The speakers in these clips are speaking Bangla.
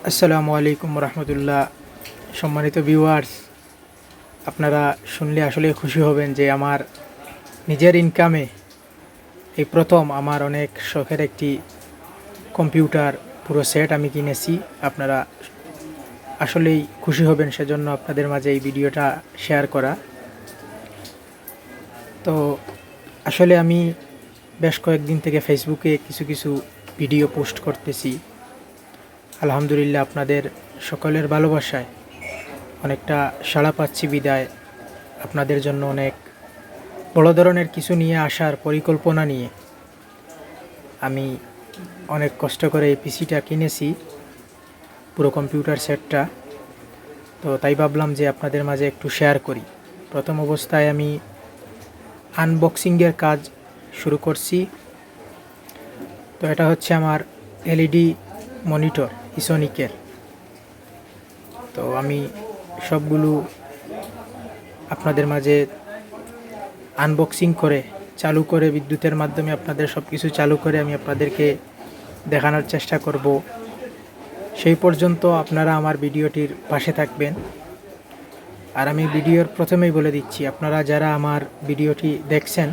আসসালামু আলাইকুম রহমতুল্লাহ। সম্মানিত ভিউয়ার্স, আপনারা শুনলে আসলে খুশি হবেন যে আমার নিজের ইনকামে এই প্রথম আমার অনেক শখের একটি কম্পিউটার পুরো সেট আমি কিনেছি। আপনারা আসলেই খুশি হবেন, সেজন্য আপনাদের মাঝে এই ভিডিওটা শেয়ার করা। তো আসলে আমি বেশ কয়েকদিন থেকে ফেসবুকে কিছু কিছু ভিডিও পোস্ট করতেছি। আলহামদুলিল্লাহ আপনাদের সকলের ভালোবাসায় অনেকটা সাড়া পাচ্ছি বিদায় আপনাদের জন্য অনেক বড় ধরনের কিছু নিয়ে আসার পরিকল্পনা নিয়ে আমি অনেক কষ্ট করে এই পিসিটা কিনেছি, পুরো কম্পিউটার সেটটা। তো তাই ভাবলাম যে আপনাদের মাঝে একটু শেয়ার করি। প্রথম অবস্থায় আমি আনবক্সিংয়ের কাজ শুরু করছি। তো এটা হচ্ছে আমার এলইডি মনিটর ইসোনিকের। তো আমি সবগুলো আপনাদের মাঝে আনবক্সিং করে চালু করে বিদ্যুতের মাধ্যমে আপনাদের সব কিছু চালু করে আমি আপনাদেরকে দেখানোর চেষ্টা করব। সেই পর্যন্ত আপনারা আমার ভিডিওটির পাশে থাকবেন। আর আমি ভিডিওর প্রথমেই বলে দিচ্ছি, আপনারা যারা আমার ভিডিওটি দেখছেন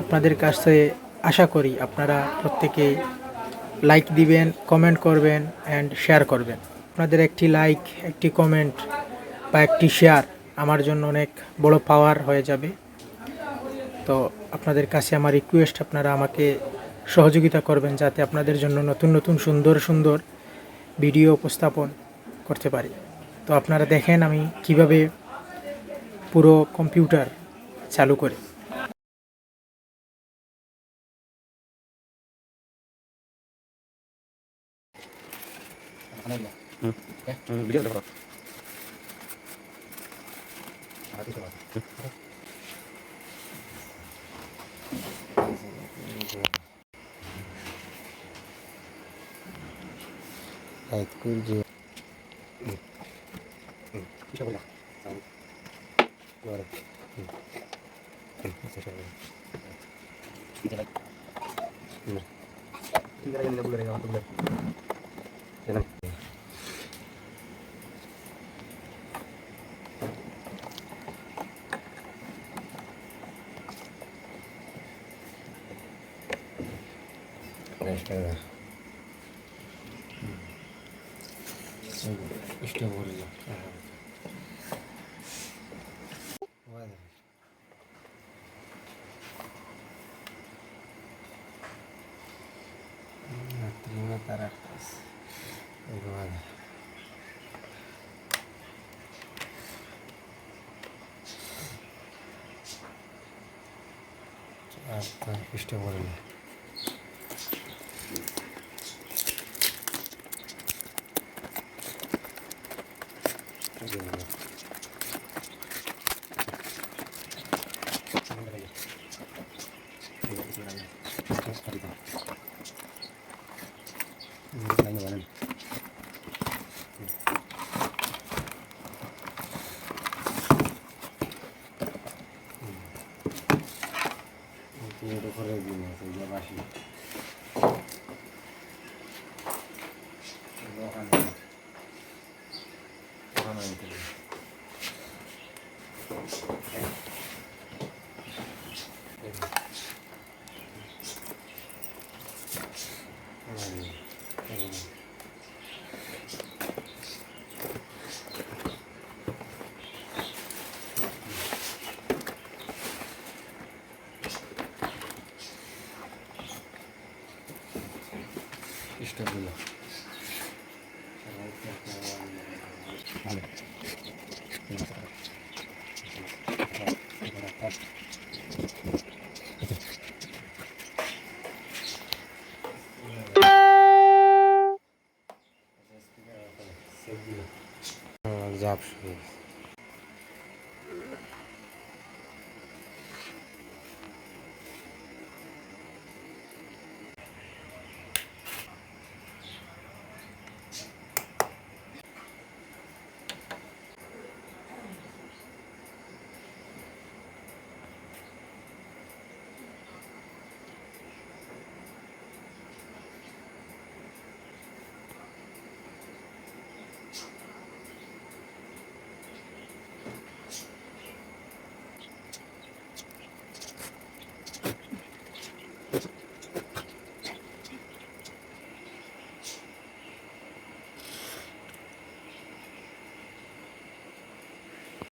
আপনাদের কাছে আশা করি আপনারা প্রত্যেকে লাইক দিবেন, কমেন্ট করবেন অ্যান্ড শেয়ার করবেন। আপনাদের একটি লাইক, একটি কমেন্ট বা একটি শেয়ার আমার জন্য অনেক বড় পাওয়ার হয়ে যাবে। তো আপনাদের কাছে আমার রিকোয়েস্ট, আপনারা আমাকে সহযোগিতা করবেন যাতে আপনাদের জন্য নতুন নতুন সুন্দর সুন্দর ভিডিও উপস্থাপন করতে পারি। তো আপনারা দেখেন আমি কিভাবে পুরো কম্পিউটার চালু করি।